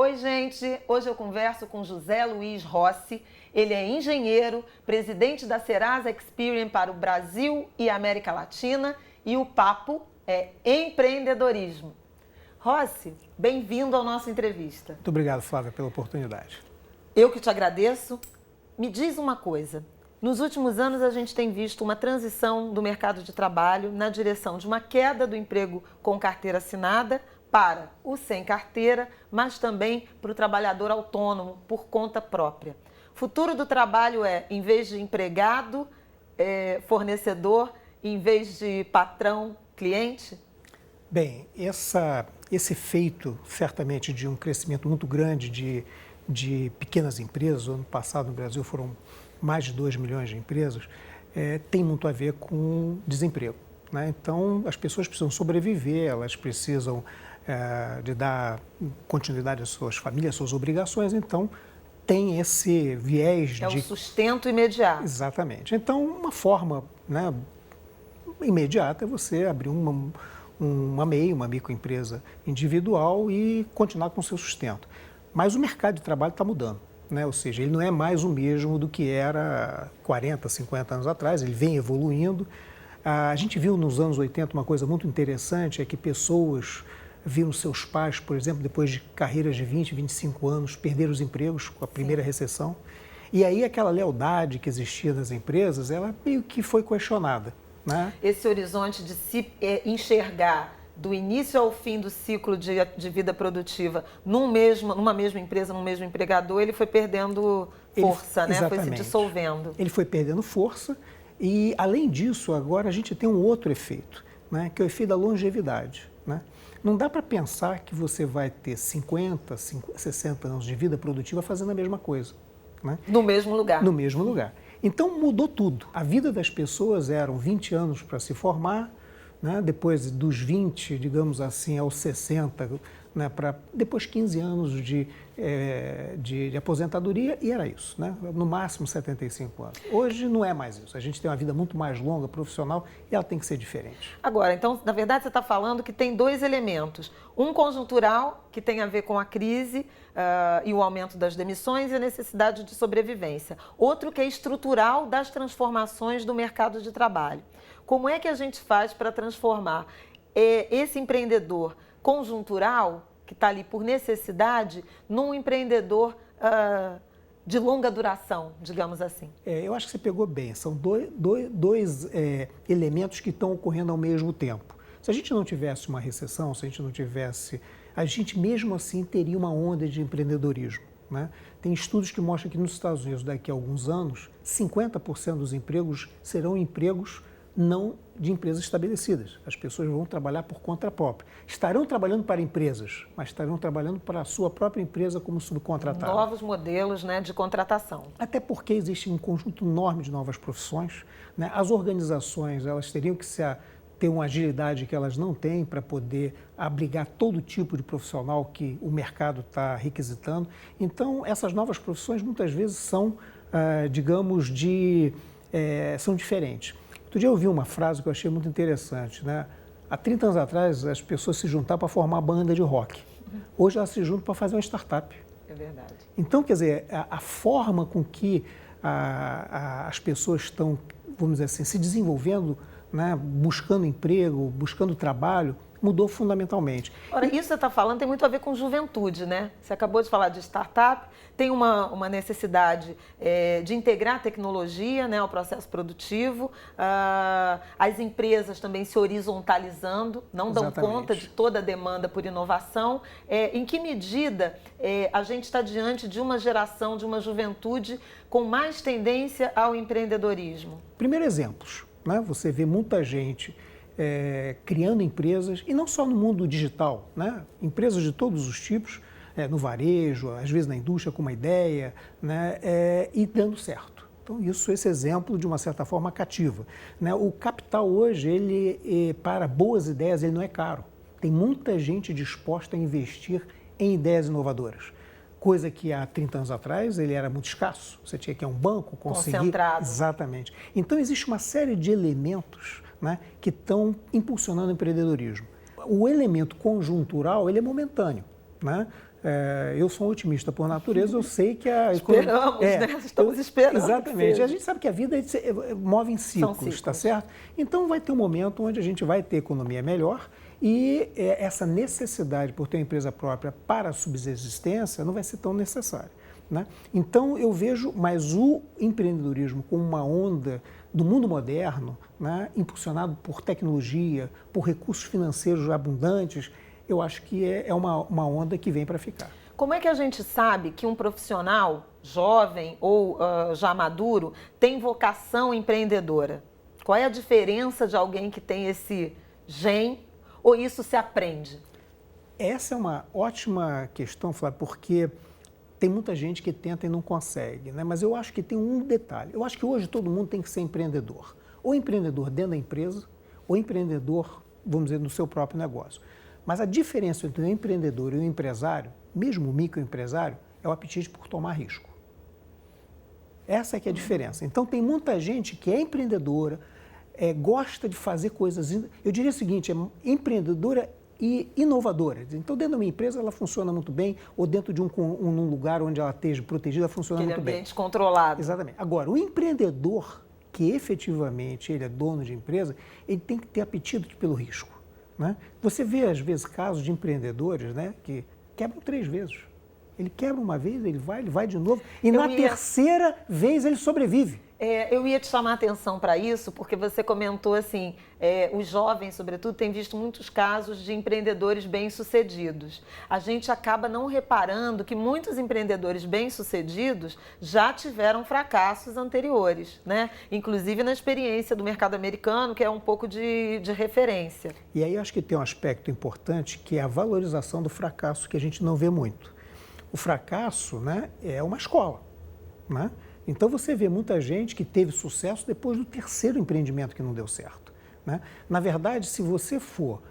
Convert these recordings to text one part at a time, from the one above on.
Oi, gente! Hoje eu converso com José Luiz Rossi. Ele é engenheiro, presidente da Serasa Experian para o Brasil e América Latina e o papo é empreendedorismo. Rossi, bem-vindo à nossa entrevista. Muito obrigado, Flávia, pela oportunidade. Eu que te agradeço. Me diz uma coisa. Nos últimos anos, a gente tem visto uma transição do mercado de trabalho na direção de uma queda do emprego com carteira assinada para o sem carteira, mas também para o trabalhador autônomo por conta própria. O futuro do trabalho é, em vez de empregado, fornecedor, em vez de patrão, cliente? Bem, esse efeito, certamente, de um crescimento muito grande de pequenas empresas, ano passado no Brasil foram mais de 2 milhões de empresas, tem muito a ver com desemprego, né? Então, as pessoas precisam sobreviver, elas precisam de dar continuidade às suas famílias, às suas obrigações, então tem esse viés o sustento imediato. Exatamente. Então, uma forma, né, imediata é você abrir uma MEI, uma microempresa individual e continuar com o seu sustento. Mas o mercado de trabalho está mudando, né? Ou seja, ele não é mais o mesmo do que era 40, 50 anos atrás, ele vem evoluindo. A gente viu nos anos 80 uma coisa muito interessante, é que pessoas viram seus pais, por exemplo, depois de carreiras de 20, 25 anos, perder os empregos com a primeira recessão. E aí aquela lealdade que existia nas empresas, ela meio que foi questionada, né? Esse horizonte de se enxergar do início ao fim do ciclo de vida produtiva numa mesma empresa, num mesmo empregador, ele foi perdendo força, né? Foi se dissolvendo. Ele foi perdendo força e, além disso, agora a gente tem um outro efeito, né? Que é o efeito da longevidade, né? Não dá para pensar que você vai ter 50, 60 anos de vida produtiva fazendo a mesma coisa, né? No mesmo lugar. No mesmo lugar. Então mudou tudo. A vida das pessoas eram 20 anos para se formar, né? Depois dos 20, digamos assim, aos 60, né? Depois 15 anos de aposentadoria e era isso, né? No máximo 75 anos. Hoje não é mais isso. A gente tem uma vida muito mais longa, profissional, e ela tem que ser diferente. Agora, então, na verdade, você está falando que tem dois elementos. Um conjuntural, que tem a ver com a crise e o aumento das demissões e a necessidade de sobrevivência. Outro que é estrutural das transformações do mercado de trabalho. Como é que a gente faz para transformar esse empreendedor conjuntural, que está ali por necessidade, num empreendedor de longa duração, digamos assim? Eu acho que você pegou bem. São dois elementos que estão ocorrendo ao mesmo tempo. Se a gente não tivesse uma recessão, se a gente não tivesse... A gente mesmo assim teria uma onda de empreendedorismo, né? Tem estudos que mostram que nos Estados Unidos, daqui a alguns anos, 50% dos empregos serão empregos não de empresas estabelecidas. As pessoas vão trabalhar por conta própria. Estarão trabalhando para empresas, mas estarão trabalhando para a sua própria empresa como subcontratado. Novos modelos, né, de contratação. Até porque existe um conjunto enorme de novas profissões, né? As organizações, elas teriam que ter uma agilidade que elas não têm para poder abrigar todo tipo de profissional que o mercado está requisitando. Então, essas novas profissões muitas vezes são, são diferentes. Outro dia eu ouvi uma frase que eu achei muito interessante, né? Há 30 anos atrás, as pessoas se juntavam para formar uma banda de rock. Hoje elas se juntam para fazer uma startup. É verdade. Então, quer dizer, a forma com que as pessoas estão, vamos dizer assim, se desenvolvendo, né? Buscando emprego, buscando trabalho, mudou fundamentalmente. Ora, isso que você está falando tem muito a ver com juventude, né? Você acabou de falar de startup, tem uma necessidade de integrar a tecnologia, né, ao processo produtivo, as empresas também se horizontalizando, não dão conta de toda a demanda por inovação. Em que medida a gente está diante de uma geração, de uma juventude com mais tendência ao empreendedorismo? Primeiro, exemplos, né? Você vê muita gente criando empresas, e não só no mundo digital, né? Empresas de todos os tipos, no varejo, às vezes na indústria com uma ideia, né? E dando certo. Então, esse exemplo, de uma certa forma, cativa, né? O capital hoje, para boas ideias, ele não é caro. Tem muita gente disposta a investir em ideias inovadoras. Coisa que há 30 anos atrás ele era muito escasso. Você tinha que ir a um banco conseguir... Concentrado. Exatamente. Então, existe uma série de elementos, né, que estão impulsionando o empreendedorismo. O elemento conjuntural, ele é momentâneo, né? Eu sou um otimista por natureza, eu sei que a Esperamos, né? Estamos esperando. Exatamente. A gente sabe que a vida move em ciclos, tá certo? Então vai ter um momento onde a gente vai ter economia melhor e essa necessidade por ter uma empresa própria para a subsistência não vai ser tão necessária, né? Então eu vejo mais o empreendedorismo como uma onda do mundo moderno, né, impulsionado por tecnologia, por recursos financeiros abundantes. Eu acho que é uma onda que vem para ficar. Como é que a gente sabe que um profissional jovem ou já maduro tem vocação empreendedora? Qual é a diferença de alguém que tem esse gen ou isso se aprende? Essa é uma ótima questão, Flávio, porque tem muita gente que tenta e não consegue, né? Mas eu acho que tem um detalhe. Eu acho que hoje todo mundo tem que ser empreendedor. Ou empreendedor dentro da empresa, ou empreendedor, vamos dizer, no seu próprio negócio. Mas a diferença entre o empreendedor e o empresário, mesmo o microempresário, é o apetite por tomar risco. Essa é que é a diferença. Então tem muita gente que é empreendedora, gosta de fazer coisas... Eu diria o seguinte, é empreendedora e inovadora. Então, dentro de uma empresa, ela funciona muito bem, ou dentro de um lugar onde ela esteja protegida, ela funciona muito bem. Aquele ambiente controlado. Exatamente. Agora, o empreendedor, que efetivamente ele é dono de empresa, ele tem que ter apetite pelo risco, né? Você vê, às vezes, casos de empreendedores, né, que quebram 3 vezes. Ele quebra uma vez, ele vai de novo, e na terceira vez ele sobrevive. Eu ia te chamar a atenção para isso, porque você comentou assim, os jovens, sobretudo, têm visto muitos casos de empreendedores bem-sucedidos. A gente acaba não reparando que muitos empreendedores bem-sucedidos já tiveram fracassos anteriores, né? Inclusive na experiência do mercado americano, que é um pouco de referência. E aí eu acho que tem um aspecto importante, que é a valorização do fracasso, que a gente não vê muito. O fracasso, né, é uma escola, né? Então você vê muita gente que teve sucesso depois do 3º empreendimento que não deu certo, né? Na verdade, se você for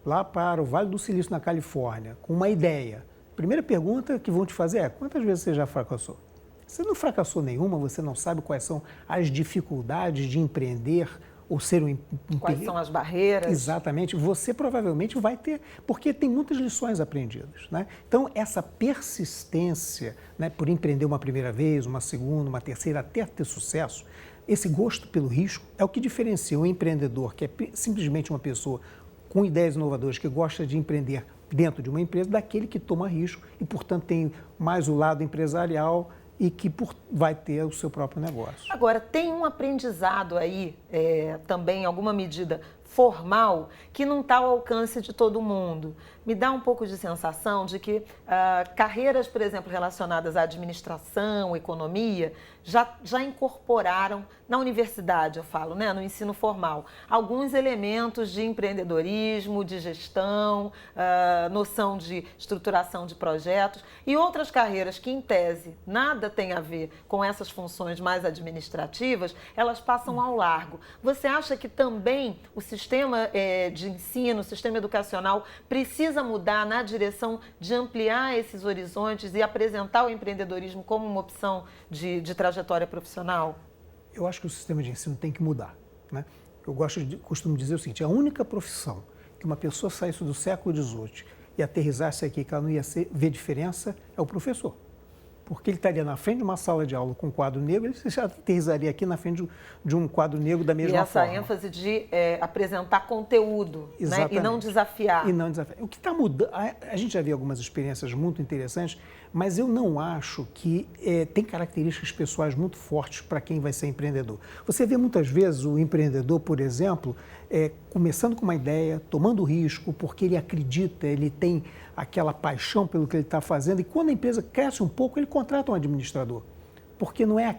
lá para o Vale do Silício, na Califórnia, com uma ideia, a primeira pergunta que vão te fazer é: quantas vezes você já fracassou? Você não fracassou nenhuma, você não sabe quais são as dificuldades de empreender ou ser um Quais são as barreiras? Exatamente. Você provavelmente vai ter, porque tem muitas lições aprendidas, né? Então, essa persistência, né, por empreender uma primeira vez, uma segunda, uma terceira, até ter sucesso, esse gosto pelo risco é o que diferencia um empreendedor, que é simplesmente uma pessoa com ideias inovadoras, que gosta de empreender dentro de uma empresa, daquele que toma risco e, portanto, tem mais o lado empresarial e que vai ter o seu próprio negócio. Agora, tem um aprendizado aí, também em alguma medida formal, que não está ao alcance de todo mundo. Me dá um pouco de sensação de que carreiras, por exemplo, relacionadas à administração, economia, já incorporaram, na universidade eu falo, né, no ensino formal, alguns elementos de empreendedorismo, de gestão, noção de estruturação de projetos e outras carreiras que, em tese, nada tem a ver com essas funções mais administrativas, elas passam ao largo. Você acha que também o sistema de ensino, o sistema educacional precisa mudar na direção de ampliar esses horizontes e apresentar o empreendedorismo como uma opção de trajetória profissional? Eu acho que o sistema de ensino tem que mudar, né? Eu costumo dizer o seguinte: a única profissão que uma pessoa saísse do século XVIII e aterrissasse aqui, que ela não ia ver diferença, é o professor. Porque ele estaria na frente de uma sala de aula com um quadro negro, ele já aterrissaria aqui na frente de um quadro negro da mesma forma. E essa ênfase de apresentar conteúdo, né? E não desafiar. E não desafiar. O que está mudando, a gente já viu algumas experiências muito interessantes, mas eu não acho que tem características pessoais muito fortes para quem vai ser empreendedor. Você vê muitas vezes o empreendedor, por exemplo, começando com uma ideia, tomando risco, porque ele acredita, ele tem aquela paixão pelo que ele está fazendo, e quando a empresa cresce um pouco, ele contrata um administrador, porque não é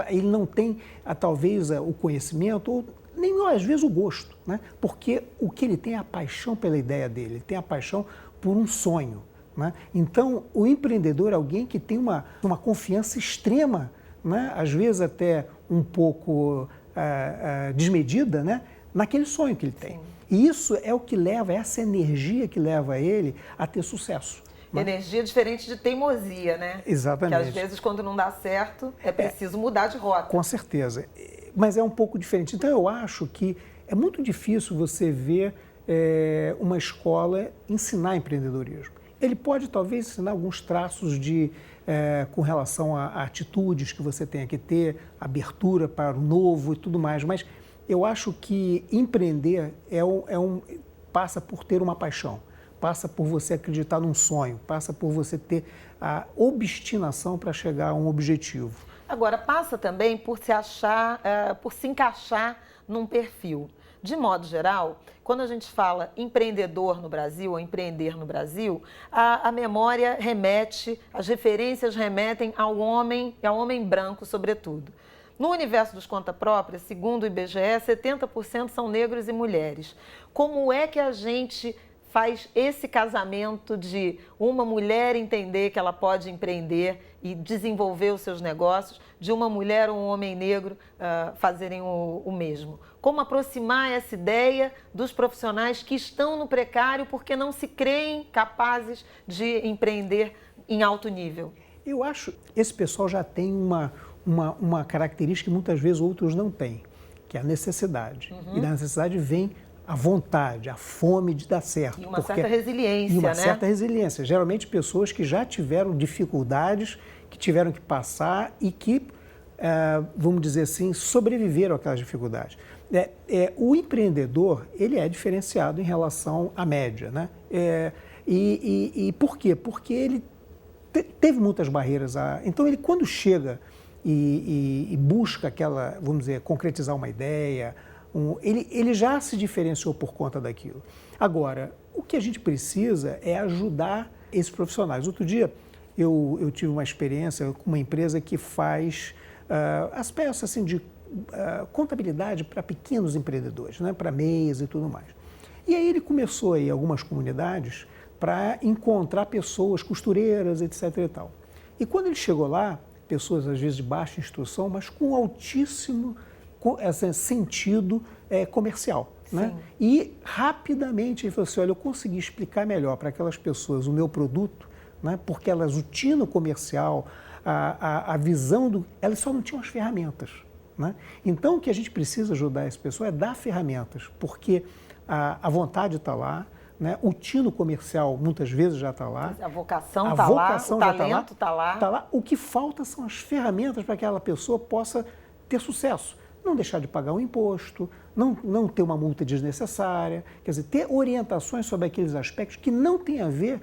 ele não tem talvez o conhecimento, ou nem às vezes o gosto, né? Porque o que ele tem é a paixão pela ideia dele, ele tem a paixão por um sonho, né? Então, o empreendedor é alguém que tem uma confiança extrema, né? Às vezes até um pouco desmedida, né? Naquele sonho que ele tem. Sim. E isso é o que leva, essa energia que leva ele a ter sucesso. Né? Energia diferente de teimosia, né? Exatamente. Que às vezes, quando não dá certo, é preciso mudar de rota. Com certeza. Mas é um pouco diferente. Então, eu acho que é muito difícil você ver uma escola ensinar empreendedorismo. Ele pode talvez ensinar alguns traços com relação a atitudes que você tenha que ter, abertura para o novo e tudo mais, mas eu acho que empreender passa por ter uma paixão, passa por você acreditar num sonho, passa por você ter a obstinação para chegar a um objetivo. Agora, passa também por se encaixar num perfil. De modo geral, quando a gente fala empreendedor no Brasil ou empreender no Brasil, a memória remete, as referências remetem ao homem branco, sobretudo. No universo dos conta própria, segundo o IBGE, 70% são negros e mulheres. Como é que a gente faz esse casamento de uma mulher entender que ela pode empreender e desenvolver os seus negócios, de uma mulher ou um homem negro fazerem o mesmo? Como aproximar essa ideia dos profissionais que estão no precário porque não se creem capazes de empreender em alto nível? Eu acho que esse pessoal já tem uma característica que muitas vezes outros não têm, que é a necessidade. E da necessidade vem a vontade, a fome de dar certo. E uma certa resiliência, né? E uma né? certa resiliência. Geralmente pessoas que já tiveram dificuldades, que tiveram que passar e que, vamos dizer assim, sobreviveram àquelas dificuldades. O empreendedor, ele é diferenciado em relação à média, né? E por quê? Porque ele teve muitas barreiras. Então, ele quando chega e busca aquela, vamos dizer, concretizar uma ideia, ele já se diferenciou por conta daquilo. Agora, o que a gente precisa é ajudar esses profissionais. Outro dia, eu tive uma experiência com uma empresa que faz as peças assim, de contabilidade para pequenos empreendedores, né, para MEIs e tudo mais. E aí ele começou aí algumas comunidades para encontrar pessoas, costureiras, etc. e tal. E quando ele chegou lá, pessoas às vezes de baixa instrução, mas com altíssimo sentido comercial. Né? E rapidamente ele falou assim, olha, eu consegui explicar melhor para aquelas pessoas o meu produto, né? Porque elas, o tino comercial, a visão, elas só não tinham as ferramentas. Né? Então o que a gente precisa ajudar essa pessoa é dar ferramentas, porque a vontade está lá, né? O tino comercial muitas vezes já está lá. A vocação está lá, o talento está lá. Tá lá. O que falta são as ferramentas para que aquela pessoa possa ter sucesso. Não deixar de pagar um imposto, não ter uma multa desnecessária, quer dizer, ter orientações sobre aqueles aspectos que não têm a ver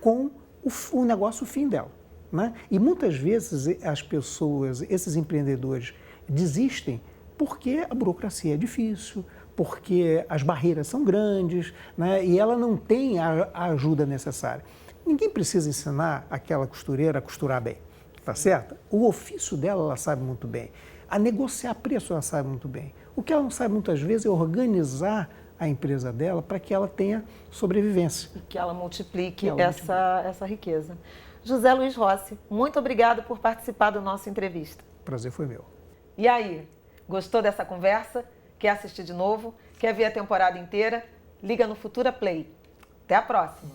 com o negócio fim dela. Né? E muitas vezes as pessoas, esses empreendedores, desistem porque a burocracia é difícil, porque as barreiras são grandes, né? E ela não tem a ajuda necessária. Ninguém precisa ensinar aquela costureira a costurar bem, tá certo? O ofício dela ela sabe muito bem. A negociar preço ela sabe muito bem. O que ela não sabe muitas vezes é organizar a empresa dela para que ela tenha sobrevivência. E que ela multiplique essa riqueza. José Luiz Rossi, muito obrigado por participar da nossa entrevista. O prazer foi meu. E aí, gostou dessa conversa? Quer assistir de novo? Quer ver a temporada inteira? Liga no Futura Play. Até a próxima!